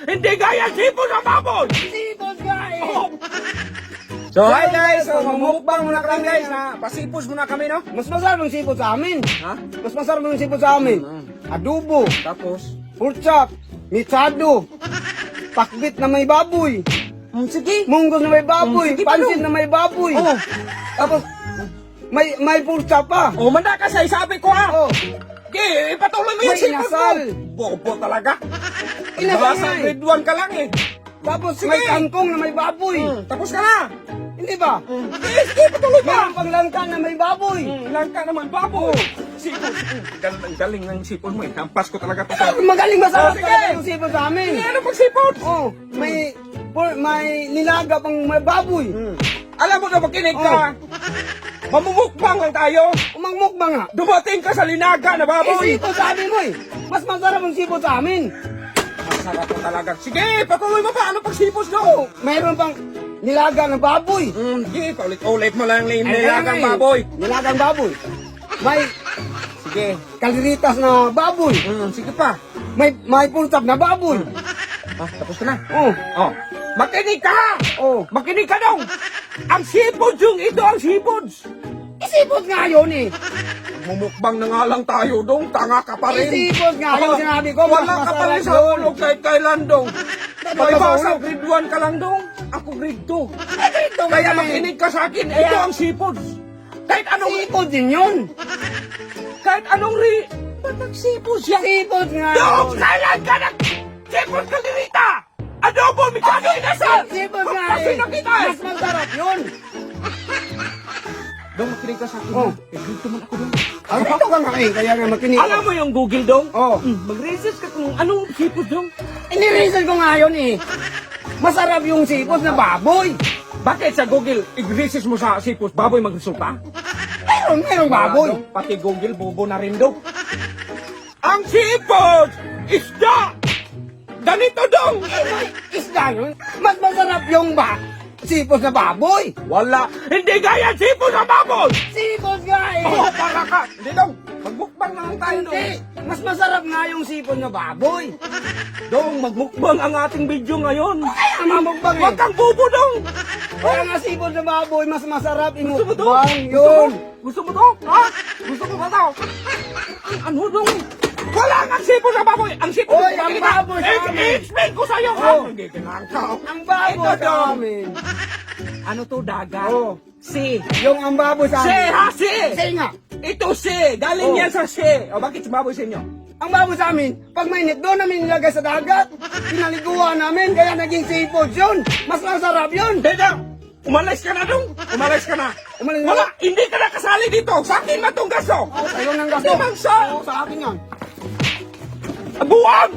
Hindi gaya sipon sa baboy! Sipos nga eh. Oh. So hi guys, so mamukbang muna kami guys na pasipos muna kami no? Mas masarap ang sipos sa amin. Ha? Mas masarap ang sipos sa amin. Adobo, Tapos? purchak, mitsado, pakbit na may baboy, Sige. munggol na may baboy, Sige, pansit Balong. na may baboy. Oh. Tapos, may purchak pa. Oh, manda ka sa sabi ko ha! Oh, Okay, ipatuloy mo yung May sipos mo! inasal. Bobo talaga! Inasal Nasa nga eh. grade 1 ka lang eh! tapos Sige. may kangkong na may baboy. Tapos ka na! Hindi ba? Sige, sige, patuloy pa! Meron pang langka na may baboy. Ilang ka naman, babo! Sipon! Ang galing ng sipon mo eh. Hampas ko talaga to sa... Magaling masarap Oh, sige. talaga yung sipos sa amin. Ano pag sipon? Oh, may nilaga pang may baboy. Alam mo na makinig ka! Mamumukbang lang tayo! Umangmukbang nga. Dumating ka sa linaga na baboy! Sipos sa amin mo eh. Mas masarap ang sipos sa amin. Masarap mo talaga. Sige, patuloy mo pa! Ano pag sipos no? Oh, mayroon pang nilaga ng baboy. Sige, paulit-ulit mo lang yung Ay, nilagang kaya nga eh. baboy. Nilagang baboy. May Sige. kaliritas na baboy. Sige pa. May pulsap na baboy. Tapos ka na. Oh, Oh. Makinig ka! oh. Makinig ka dong! Ang seafoods yung ito ang seafoods! Isipos nga yun eh. Mumukbang na nga lang tayo dong, tanga ka pa rin. Isipos nga yung sinabi ko. Mas Wala ka pa rin masarap sa yun. ulog kahit kailan dong. Ano May ba sa basa ulog? grade 1 ka lang dong. Ako grade 2. Ito Kaya nga eh. makinig ka sa akin, ito ang seafoods. Kahit anong, Sipos din yun. kahit anong ba't ang seafoods yan? Sipos nga Dong, yun. kailan ka ng seafoods ka dirita? Adobo, mikado inasal! Sipos nga Kasi eh. nakita eh. Mas masarap yun. Dong, makinig ka sa akin. Oh. Eh, dito man ako dong. Ah, ito ka nga eh. Kaya nga makinig. Alam mo yung Google dong? Oh. Mag-research ka kung anong seafood dong. Inireason ko nga yun eh. Masarap yung sipos na baboy. Bakit sa Google, i-research mo sa seafood, baboy magresulta? Merong baboy. Wala, dong. Pati Google, bobo na rin dong. Ang seafood, isda! Ganito dong! May isda yun. Mas masarap yung sipos na baboy. Wala, hindi gaya seafood sa baboy! Sipos nga eh. Oh, para ka! Hindi dong, magbukbang na lang tayo Hindi. dong. Mas masarap nga yung sipos na baboy. Dong, magmukbang ang ating video ngayon. Kaya mamukbang Huwag eh. kang bobo dong! Kaya nga sipos na baboy, mas masarap Gusto mo to? imukbang yun. Gusto mo to? Ha? Gusto mo ba to? Ano dong? Wala nga sipon sa baboy! Ang sipon Oy, ang baboy sa amin. I-explain ko sa'yo ha! Oh. Hindi kailangan ka. Ang baboy Ito, sa dong. amin. Ano to, dagat? Oh. Si. Yung ang baboy sa Si amin. ha, si! Say nga. Ito si! Galing Oh. yan sa si! O bakit si baboy sa inyo? Ang baboy sa amin, pag mainit, doon namin nilagay sa dagat. Pinaliguan namin, kaya naging seafood yun. Mas masarap yun. Hindi daw! Umalis ka na dong! Umalis ka na! Umalis na. Wala! Hindi ka na kasali dito! Sa akin man tong gaso! Oh, sa'yo ng gasto. Di man sa- Oo, sa akin yan. Buwag!